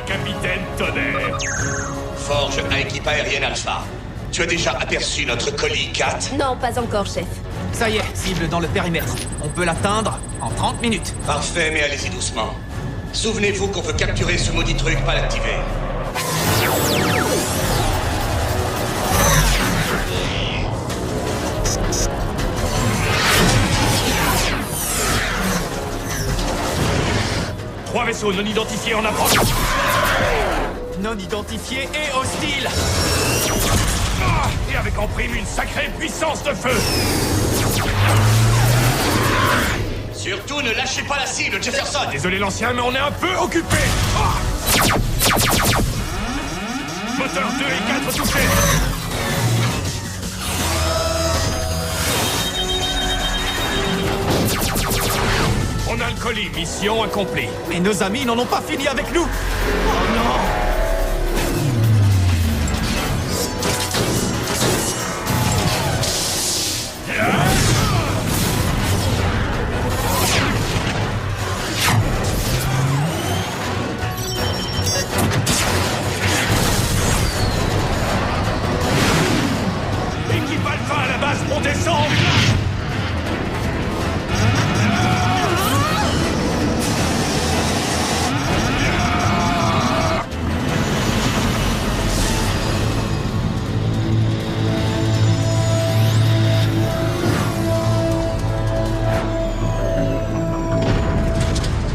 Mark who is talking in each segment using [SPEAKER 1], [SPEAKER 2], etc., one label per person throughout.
[SPEAKER 1] capitaine Tonnerre.
[SPEAKER 2] Forge à équipe aérienne Alpha. Tu as déjà aperçu notre colis 4?
[SPEAKER 3] Non, pas encore, chef.
[SPEAKER 4] Ça y est, cible dans le périmètre. On peut l'atteindre en 30 minutes.
[SPEAKER 2] Parfait, mais allez-y doucement. Souvenez-vous qu'on veut capturer ce maudit truc, pas l'activer.
[SPEAKER 1] Trois vaisseaux non identifiés en approche.
[SPEAKER 4] Non identifié et hostile.
[SPEAKER 1] Et avec en prime une sacrée puissance de feu.
[SPEAKER 2] Surtout, ne lâchez pas la cible, Jefferson.
[SPEAKER 1] Désolé l'ancien, mais on est un peu occupé. Moteur 2 et 4 touchés. On a le colis, mission accomplie.
[SPEAKER 4] Mais nos amis n'en ont pas fini avec nous.
[SPEAKER 1] Oh non! Équipe Alpha à la base, on descend!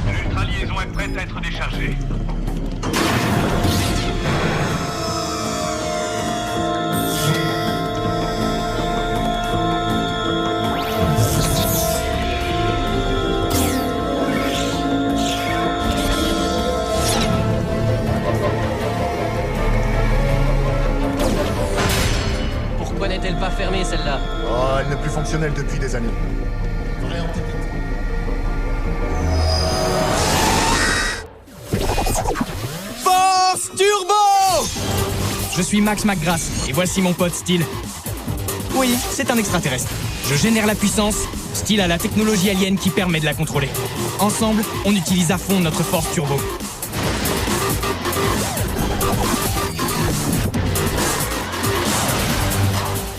[SPEAKER 5] L'ultraliaison est prête à être déchargée.
[SPEAKER 6] Pourquoi n'est-elle pas fermée, celle-là?
[SPEAKER 7] Oh, elle n'est plus fonctionnelle depuis des années.
[SPEAKER 4] Force Turbo! Je suis Max McGrath, et voici mon pote Steel. Oui, c'est un extraterrestre. Je génère la puissance, Steel a la technologie alien qui permet de la contrôler. Ensemble, on utilise à fond notre force turbo.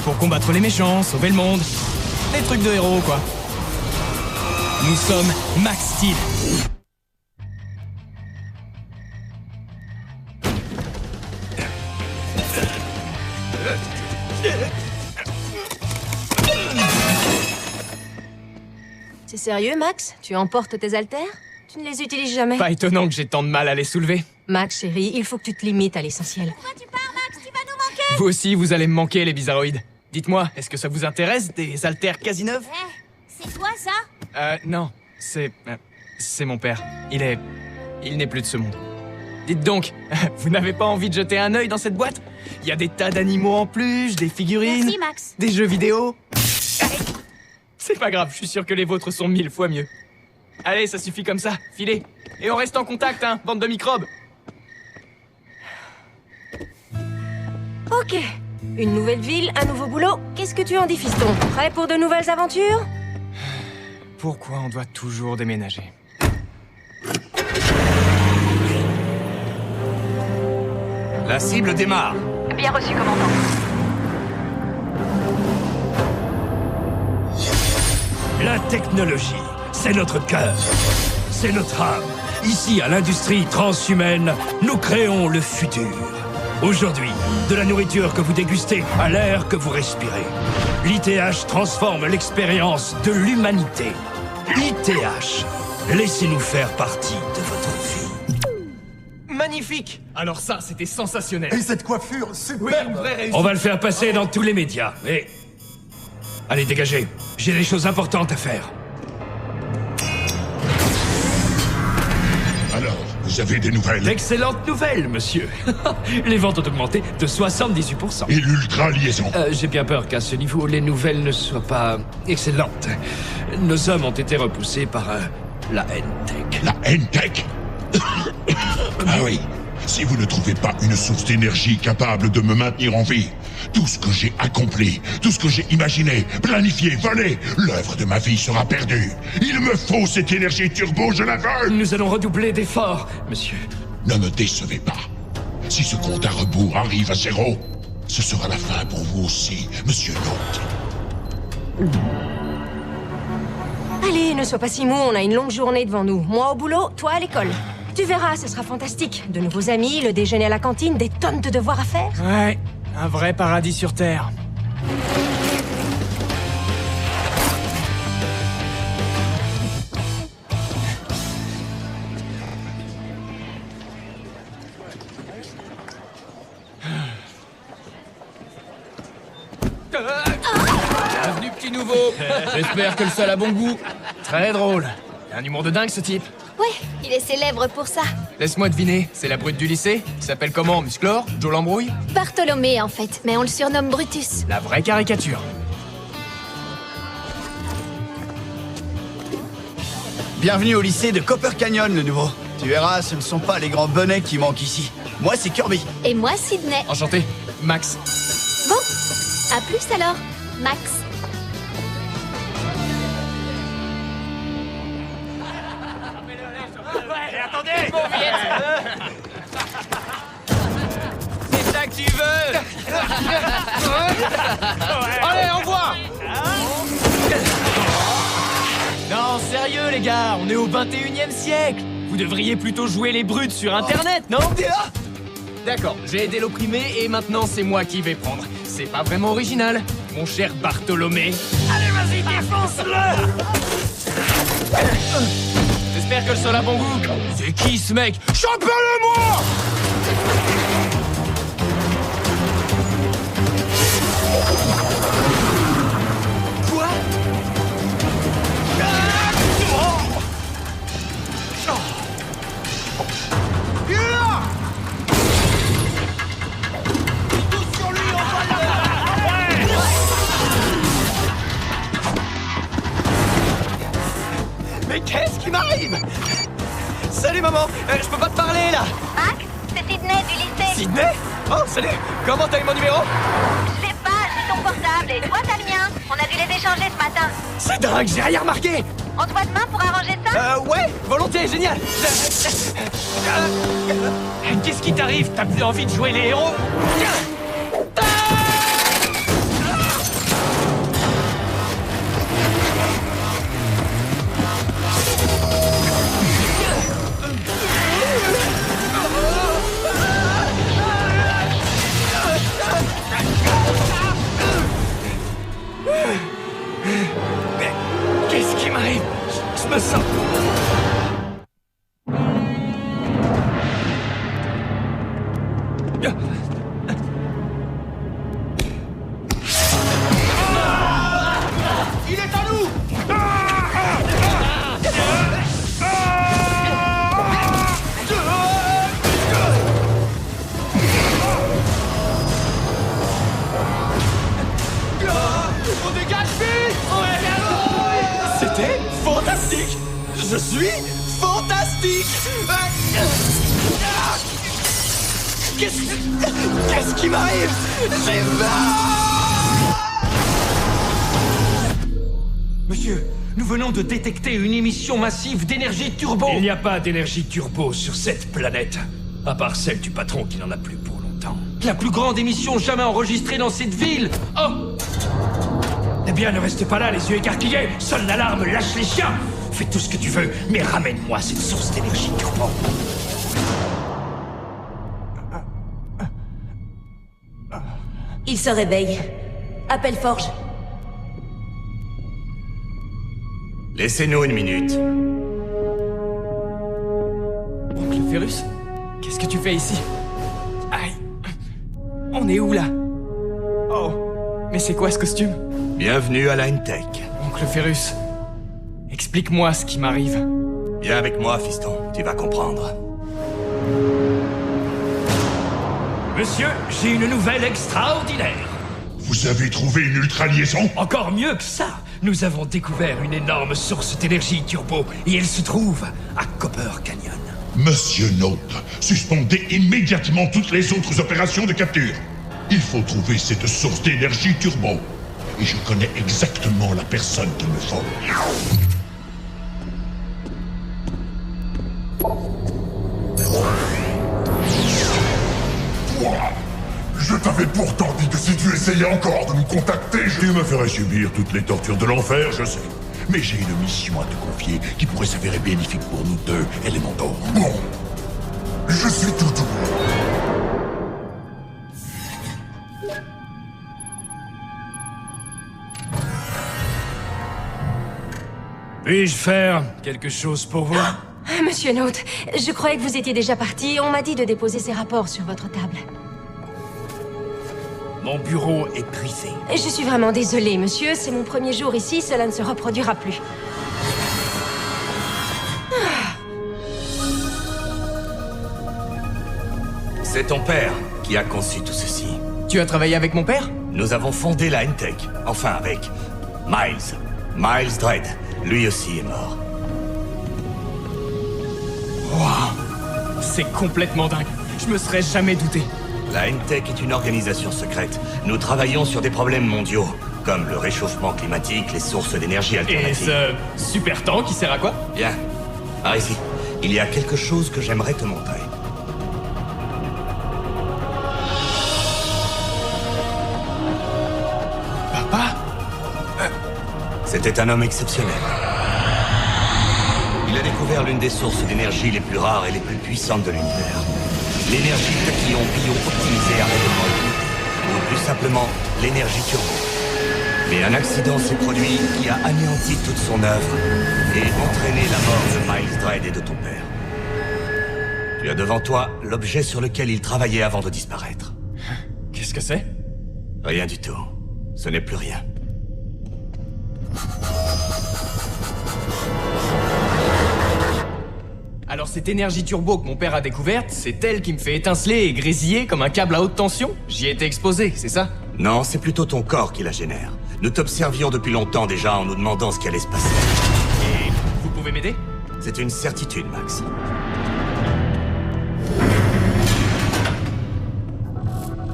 [SPEAKER 4] Pour combattre les méchants, sauver le monde. Des trucs de héros, quoi. Nous sommes Max Steel.
[SPEAKER 3] C'est sérieux, Max? Tu emportes tes haltères? Tu ne les utilises jamais?
[SPEAKER 4] Pas étonnant que j'ai tant de mal à les soulever.
[SPEAKER 3] Max, chérie, il faut que tu te limites à l'essentiel.
[SPEAKER 8] Pourquoi tu pars, Max? Tu vas nous manquer!
[SPEAKER 4] Vous aussi, vous allez me manquer, les bizarroïdes. Dites-moi, est-ce que ça vous intéresse, des haltères quasi neufs?
[SPEAKER 8] C'est toi, ça?
[SPEAKER 4] Non, c'est mon père. Il n'est plus de ce monde. Dites donc, vous n'avez pas envie de jeter un œil dans cette boîte? Il y a des tas d'animaux en peluche, des figurines,
[SPEAKER 8] Merci, Max.
[SPEAKER 4] des jeux vidéo. C'est pas grave, je suis sûr que les vôtres sont 1000 fois mieux. Allez, ça suffit comme ça, filez. Et on reste en contact, hein, bande de microbes.
[SPEAKER 3] Ok. Une nouvelle ville, un nouveau boulot. Qu'est-ce que tu en dis, fiston? Prêt pour de nouvelles aventures?
[SPEAKER 4] Pourquoi on doit toujours déménager?
[SPEAKER 2] La cible démarre.
[SPEAKER 8] Bien reçu, commandant.
[SPEAKER 1] La technologie, c'est notre cœur. C'est notre âme. Ici, à l'industrie transhumaine, nous créons le futur. Aujourd'hui, de la nourriture que vous dégustez à l'air que vous respirez. L'ITH transforme l'expérience de l'humanité. ITH, laissez-nous faire partie de votre vie.
[SPEAKER 4] Magnifique! Alors ça, c'était sensationnel.
[SPEAKER 7] Et cette coiffure,
[SPEAKER 4] Oui,
[SPEAKER 7] superbe!
[SPEAKER 4] une vraie réussite.
[SPEAKER 1] On va le faire passer dans tous les médias. Et... allez, dégagez. J'ai des choses importantes à faire.
[SPEAKER 9] Alors, vous avez des nouvelles?
[SPEAKER 1] D'excellentes nouvelles, monsieur. Les ventes ont augmenté de 78%.
[SPEAKER 9] Et l'ultra-liaison?
[SPEAKER 1] J'ai bien peur qu'à ce niveau, les nouvelles ne soient pas excellentes. Nos hommes ont été repoussés par la N-Tech.
[SPEAKER 9] La N-Tech? Ah oui. Si vous ne trouvez pas une source d'énergie capable de me maintenir en vie, tout ce que j'ai accompli, tout ce que j'ai imaginé, planifié, volé, l'œuvre de ma vie sera perdue. Il me faut cette énergie turbo, je la veux!
[SPEAKER 1] Nous allons redoubler d'efforts, monsieur.
[SPEAKER 9] Ne me décevez pas. Si ce compte à rebours arrive à 0, ce sera la fin pour vous aussi, Monsieur Note.
[SPEAKER 3] Allez, ne sois pas si mou, on a une longue journée devant nous. Moi au boulot, toi à l'école. Tu verras, ce sera fantastique. De nouveaux amis, le déjeuner à la cantine, des tonnes de devoirs à faire.
[SPEAKER 4] Ouais, un vrai paradis sur Terre.
[SPEAKER 6] Bienvenue, petit nouveau. J'espère que le sol a bon goût. Très drôle. Il a un humour de dingue, ce type.
[SPEAKER 8] Ouais, il est célèbre pour ça.
[SPEAKER 6] Laisse-moi deviner, c'est la brute du lycée? Il s'appelle comment? Musclor? Joe l'embrouille?
[SPEAKER 8] Bartholomé, en fait, mais on le surnomme Brutus.
[SPEAKER 6] La vraie caricature.
[SPEAKER 10] Bienvenue au lycée de Copper Canyon, le nouveau. Tu verras, ce ne sont pas les grands bonnets qui manquent ici. Moi, c'est Kirby.
[SPEAKER 8] Et moi, Sydney.
[SPEAKER 6] Enchanté. Max.
[SPEAKER 8] Bon, à plus alors, Max.
[SPEAKER 6] C'est ça que tu veux. Allez, au revoir. Non, sérieux les gars, on est au 21e siècle. Vous devriez plutôt jouer les brutes sur Internet, non? D'accord, j'ai aidé l'opprimé et maintenant c'est moi qui vais prendre. C'est pas vraiment original, mon cher Bartholomé. Allez, vas-y, défonce-le! J'espère que le sol a bon goût. C'est qui ce mec? Chope-le-moi! Quoi? Mais qu'est-ce qui m'arrive? Salut maman, je peux pas te parler là.
[SPEAKER 8] Max, c'est Sydney du lycée.
[SPEAKER 6] Sydney? Oh salut, comment t'as eu mon numéro?
[SPEAKER 8] Je sais pas, j'ai ton portable et toi t'as le mien. On a dû les échanger ce matin.
[SPEAKER 6] C'est dingue, j'ai rien remarqué.
[SPEAKER 8] On se voit demain pour arranger ça?
[SPEAKER 6] Ouais, volontiers, génial. Qu'est-ce qui t'arrive? T'as plus envie de jouer les héros? Qu'est-ce qui m'arrive? Je me sens...
[SPEAKER 10] Il est à nous!
[SPEAKER 6] On dégage vite! C'était fantastique! Je suis fantastique! Qu'est-ce qui m'arrive? J'ai peur!
[SPEAKER 1] Monsieur, nous venons de détecter une émission massive d'énergie turbo. Il n'y a pas d'énergie turbo sur cette planète. À part celle du patron qui n'en a plus pour longtemps. La plus grande émission jamais enregistrée dans cette ville. Oh! Eh bien, ne reste pas là, les yeux écarquillés. Sonne l'alarme, lâche les chiens. Fais tout ce que tu veux, mais ramène-moi cette source d'énergie turbo.
[SPEAKER 3] Il se réveille. Appelle Forge.
[SPEAKER 2] Laissez-nous une minute.
[SPEAKER 6] Oncle Ferrus? Qu'est-ce que tu fais ici? Aïe. On est où là? Oh. Mais c'est quoi ce costume?
[SPEAKER 2] Bienvenue à Linetech.
[SPEAKER 6] Oncle Ferrus, explique-moi ce qui m'arrive.
[SPEAKER 2] Viens avec moi, fiston, tu vas comprendre.
[SPEAKER 1] Monsieur, j'ai une nouvelle extraordinaire.
[SPEAKER 9] Vous avez trouvé une ultra-liaison?
[SPEAKER 1] Encore mieux que ça. Nous avons découvert une énorme source d'énergie turbo et elle se trouve à Copper Canyon.
[SPEAKER 9] Monsieur Note, suspendez immédiatement toutes les autres opérations de capture. Il faut trouver cette source d'énergie turbo. Et je connais exactement la personne qu'il me faut. m'avais pourtant dit que si tu essayais encore de me contacter, tu me ferais subir toutes les tortures de l'enfer, je sais. Mais j'ai une mission à te confier qui pourrait s'avérer bénéfique pour nous deux, Elementor. Bon, je suis tout ouïe.
[SPEAKER 1] Puis-je faire quelque chose pour vous?
[SPEAKER 3] Monsieur Note, je croyais que vous étiez déjà parti. On m'a dit de déposer ces rapports sur votre table.
[SPEAKER 1] Mon bureau est prisé.
[SPEAKER 3] Je suis vraiment désolée, monsieur. C'est mon premier jour ici, cela ne se reproduira plus.
[SPEAKER 2] C'est ton père qui a conçu tout ceci.
[SPEAKER 6] Tu as travaillé avec mon père?
[SPEAKER 2] Nous avons fondé la N-Tech. Enfin, avec Miles. Miles Dredd. Lui aussi est mort.
[SPEAKER 6] Waouh! C'est complètement dingue. Je me serais jamais douté.
[SPEAKER 2] La N-Tech est une organisation secrète. Nous travaillons sur des problèmes mondiaux, comme le réchauffement climatique, les sources d'énergie
[SPEAKER 6] Et
[SPEAKER 2] alternatives.
[SPEAKER 6] ce super temps qui sert à quoi?
[SPEAKER 2] Bien. Par ici. Il y a quelque chose que j'aimerais te montrer.
[SPEAKER 6] Papa?
[SPEAKER 2] C'était un homme exceptionnel. Il a découvert l'une des sources d'énergie les plus rares et les plus puissantes de l'univers. L'énergie tachyon bio-optimisée à rayonnement illimité. Ou plus simplement, l'énergie turbo. Mais un accident s'est produit qui a anéanti toute son œuvre et entraîné la mort de Miles Dredd et de ton père. Tu as devant toi l'objet sur lequel il travaillait avant de disparaître.
[SPEAKER 6] Qu'est-ce que c'est?
[SPEAKER 2] Rien du tout. Ce n'est plus rien.
[SPEAKER 6] Alors cette énergie turbo que mon père a découverte, c'est elle qui me fait étinceler et grésiller comme un câble à haute tension? J'y ai été exposé, c'est ça?
[SPEAKER 2] Non, c'est plutôt ton corps qui la génère. Nous t'observions depuis longtemps déjà en nous demandant ce qui allait se passer.
[SPEAKER 6] Et vous pouvez m'aider?
[SPEAKER 2] C'est une certitude, Max.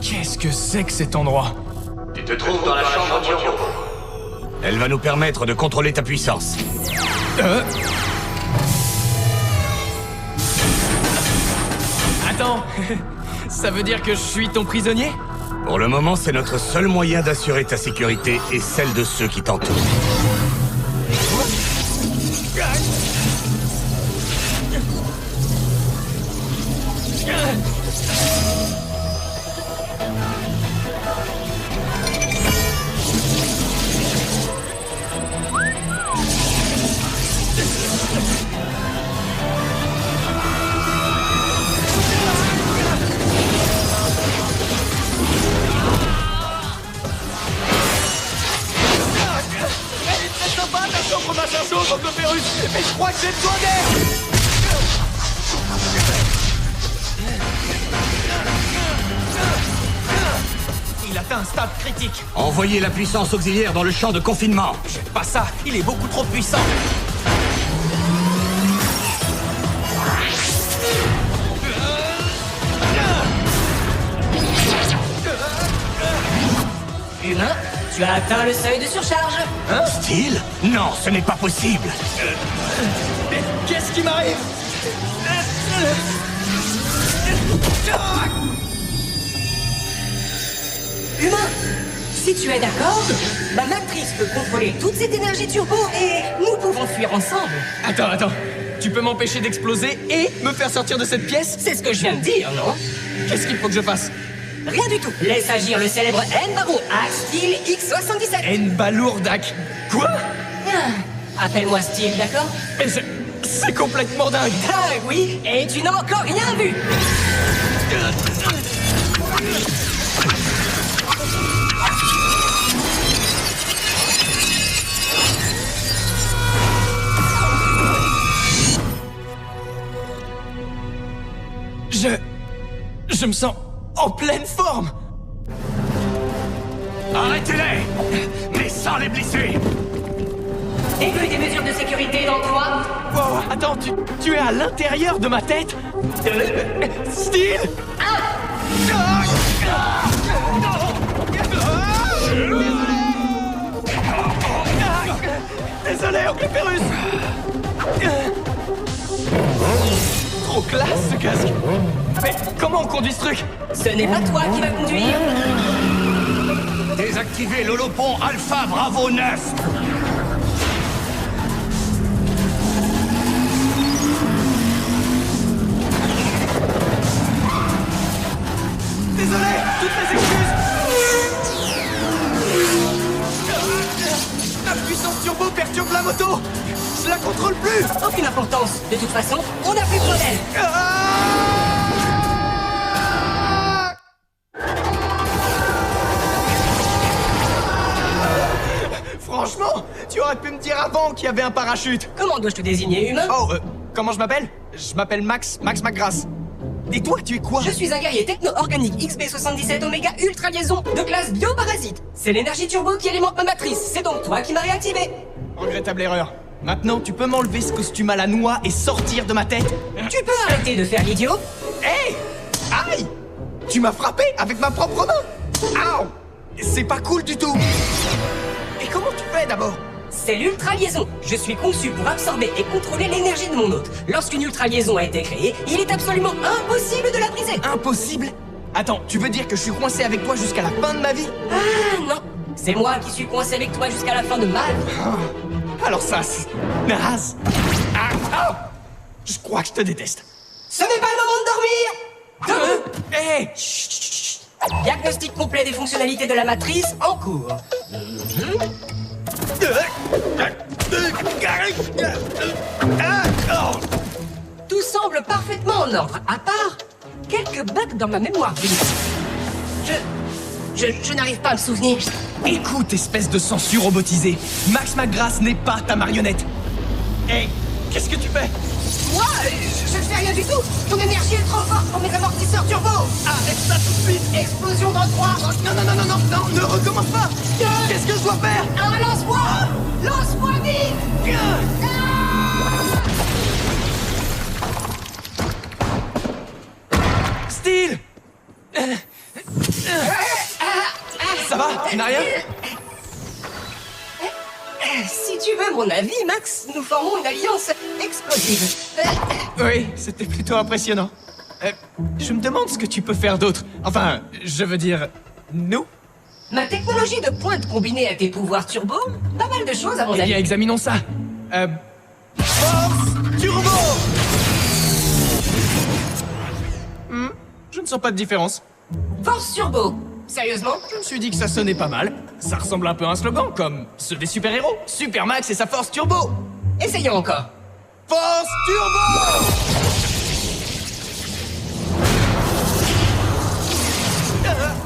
[SPEAKER 6] Qu'est-ce que c'est que cet endroit?
[SPEAKER 2] Tu te trouves dans la chambre turbo. Elle va nous permettre de contrôler ta puissance.
[SPEAKER 6] Attends, ça veut dire que je suis ton prisonnier?
[SPEAKER 2] Pour le moment, c'est notre seul moyen d'assurer ta sécurité et celle de ceux qui t'entourent.
[SPEAKER 6] Mais je crois que j'ai besoin d'air! Il atteint un stade critique.
[SPEAKER 2] Envoyez la puissance auxiliaire dans le champ de confinement.
[SPEAKER 6] J'aime pas ça, il est beaucoup trop puissant.
[SPEAKER 11] Humain, tu as atteint le seuil de surcharge.
[SPEAKER 6] Hein?
[SPEAKER 2] Steel? Non, ce n'est pas possible.
[SPEAKER 6] Mais qu'est-ce qui m'arrive?
[SPEAKER 11] Humain, si tu es d'accord, ma matrice peut contrôler toute cette énergie turbo et nous pouvons fuir ensemble.
[SPEAKER 6] Attends. Tu peux m'empêcher d'exploser et me faire sortir de cette pièce?
[SPEAKER 11] C'est ce que je viens de dire, non?
[SPEAKER 6] Qu'est-ce qu'il faut que je fasse?
[SPEAKER 11] Rien du tout. Laisse agir le célèbre N-Balourdak Steel X77.
[SPEAKER 6] N-Balourdak? Quoi?
[SPEAKER 11] Appelle-moi Steel, d'accord?
[SPEAKER 6] Mais c'est complètement dingue.
[SPEAKER 11] Dingue, oui, et tu n'as encore rien vu.
[SPEAKER 6] Je me sens en pleine forme.
[SPEAKER 2] Arrêtez-les! Mais sans les blesser!
[SPEAKER 11] Début des mesures de sécurité dans 3.
[SPEAKER 6] Wow, attends, tu es à l'intérieur de ma tête? Steel! Désolé, oncle Pérus! Trop classe ce casque. Mais comment on conduit ce truc?
[SPEAKER 11] Ce n'est pas toi qui vas conduire.
[SPEAKER 2] Désactivez l'holopon Alpha Bravo 9.
[SPEAKER 6] Désolé, toutes mes excuses. La puissance turbo perturbe la moto. Je la contrôle plus.
[SPEAKER 11] Aucune importance. De toute façon, on n'a plus besoin d'elle.
[SPEAKER 6] Franchement, tu aurais pu me dire avant qu'il y avait un parachute.
[SPEAKER 11] Comment dois-je te désigner, humain?
[SPEAKER 6] Oh, comment je m'appelle? Je m'appelle Max McGrath. Et toi, tu es quoi?
[SPEAKER 11] Je suis un guerrier techno-organique XB77 Oméga Ultra Liaison de classe bioparasite. C'est l'énergie turbo qui alimente ma matrice. C'est donc toi qui m'as réactivé.
[SPEAKER 6] Regrettable erreur. Maintenant, tu peux m'enlever ce costume à la noix et sortir de ma tête?
[SPEAKER 11] Tu peux arrêter de faire l'idiot?
[SPEAKER 6] Hé! Aïe! Tu m'as frappé avec ma propre main! Aouh! C'est pas cool du tout! Et comment tu fais d'abord?
[SPEAKER 11] C'est l'ultra-liaison. Je suis conçu pour absorber et contrôler l'énergie de mon hôte. Lorsqu'une ultra-liaison a été créée, il est absolument impossible de la briser.
[SPEAKER 6] Impossible? Attends, tu veux dire que je suis coincé avec toi jusqu'à la fin de ma vie?
[SPEAKER 11] Ah non! C'est moi qui suis coincé avec toi jusqu'à la fin de ma vie.
[SPEAKER 6] Alors ça, c'est naze. Ah! Je crois que je te déteste.
[SPEAKER 11] Ce n'est pas le moment de dormir!
[SPEAKER 6] Hé!
[SPEAKER 11] Diagnostic complet des fonctionnalités de la matrice en cours. Tout semble parfaitement en ordre, à part quelques bugs dans ma mémoire. Je n'arrive pas à me souvenir.
[SPEAKER 6] Écoute, espèce de censure robotisée. Max McGrath n'est pas ta marionnette. Hé, qu'est-ce que tu fais?
[SPEAKER 11] Moi, je ne fais rien du tout. Ton énergie est trop forte pour mes amortisseurs turbo.
[SPEAKER 6] Arrête ça tout de suite.
[SPEAKER 11] Explosion dans 3.
[SPEAKER 6] Non, ne recommence pas. Qu'est-ce que je dois faire?
[SPEAKER 11] Lance-moi. Lance-moi vite.
[SPEAKER 6] Steel. Ça va? Tu n'as rien?
[SPEAKER 11] Si tu veux mon avis, Max, nous formons une alliance explosive.
[SPEAKER 6] Oui, c'était plutôt impressionnant. Je me demande ce que tu peux faire d'autre. Enfin, je veux dire, nous?
[SPEAKER 11] Ma technologie de pointe combinée à tes pouvoirs turbo, pas mal de choses à mon avis.
[SPEAKER 6] Eh bien, examinons ça. Force turbo! Je ne sens pas de différence.
[SPEAKER 11] Force turbo. Sérieusement?
[SPEAKER 6] Je me suis dit que ça sonnait pas mal. Ça ressemble un peu à un slogan, comme ceux des super-héros. Super Max et sa force turbo.
[SPEAKER 11] Essayons encore.
[SPEAKER 6] Force turbo!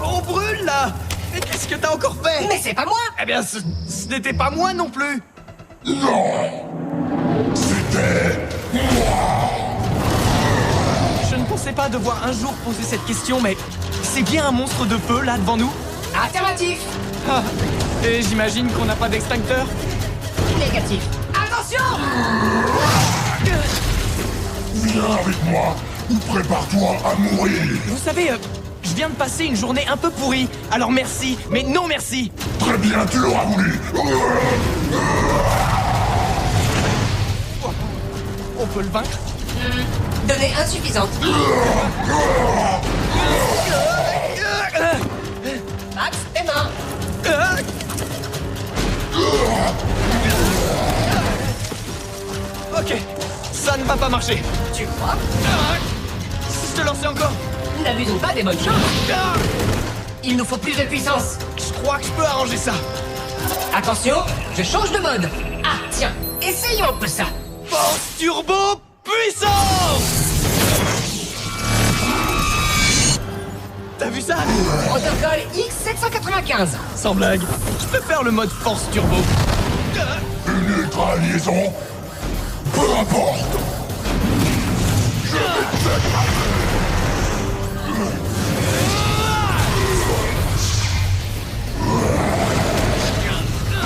[SPEAKER 6] On brûle, là! Mais qu'est-ce que t'as encore fait?
[SPEAKER 11] Mais c'est pas moi!
[SPEAKER 6] Eh bien, ce n'était pas moi non plus!
[SPEAKER 9] Non! C'était moi!
[SPEAKER 6] Je ne pensais pas devoir un jour poser cette question, mais c'est bien un monstre de feu, là, devant nous?
[SPEAKER 11] Affirmatif!
[SPEAKER 6] Ah, et j'imagine qu'on n'a pas d'extincteur?
[SPEAKER 11] Négatif. Attention!
[SPEAKER 9] Viens avec moi, ou prépare-toi à mourir!
[SPEAKER 6] Vous savez, je viens de passer une journée un peu pourrie, alors merci, mais non merci!
[SPEAKER 9] Très bien, tu l'auras voulu!
[SPEAKER 6] On peut le vaincre?
[SPEAKER 11] Donnée insuffisante. Max, tes mains.
[SPEAKER 6] Ok, ça ne va pas marcher.
[SPEAKER 11] Tu crois?
[SPEAKER 6] Si je te lançais encore?
[SPEAKER 11] N'abusons pas des bonnes choses. Il nous faut plus de puissance.
[SPEAKER 6] Je crois que je peux arranger ça.
[SPEAKER 11] Attention, je change de mode. Ah, tiens, essayons un peu ça.
[SPEAKER 6] Force turbo puissance! T'as vu ça?
[SPEAKER 11] Protocole X795.
[SPEAKER 6] Sans blague, je peux faire le mode force turbo.
[SPEAKER 9] Une ultra-liaison? Peu importe! Je vais t'écraser!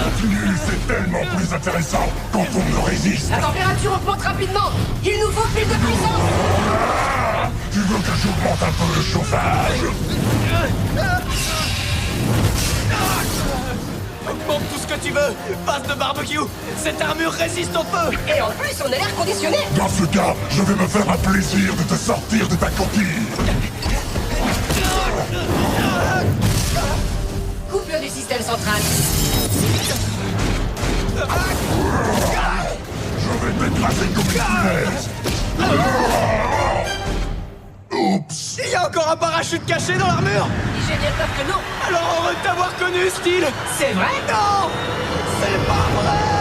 [SPEAKER 9] Continue, c'est tellement plus intéressant quand on me résiste!
[SPEAKER 11] La température augmente rapidement. Il nous faut plus de puissance.
[SPEAKER 9] Tu veux que j'augmente un peu le chauffage?
[SPEAKER 6] Augmente tout ce que tu veux. Base de barbecue. Cette armure résiste au feu.
[SPEAKER 11] Et en plus, on a l'air conditionné.
[SPEAKER 9] Dans ce cas, je vais me faire un plaisir de te sortir de ta coquille.
[SPEAKER 11] Coupure du système central.
[SPEAKER 9] Je vais t'écraser comme une punaise. Oups.
[SPEAKER 6] Il y a encore un parachute caché dans l'armure.
[SPEAKER 11] Les géniateurs que non.
[SPEAKER 6] Alors heureux de t'avoir connu, Steel.
[SPEAKER 11] C'est vrai?
[SPEAKER 6] Non. C'est pas vrai.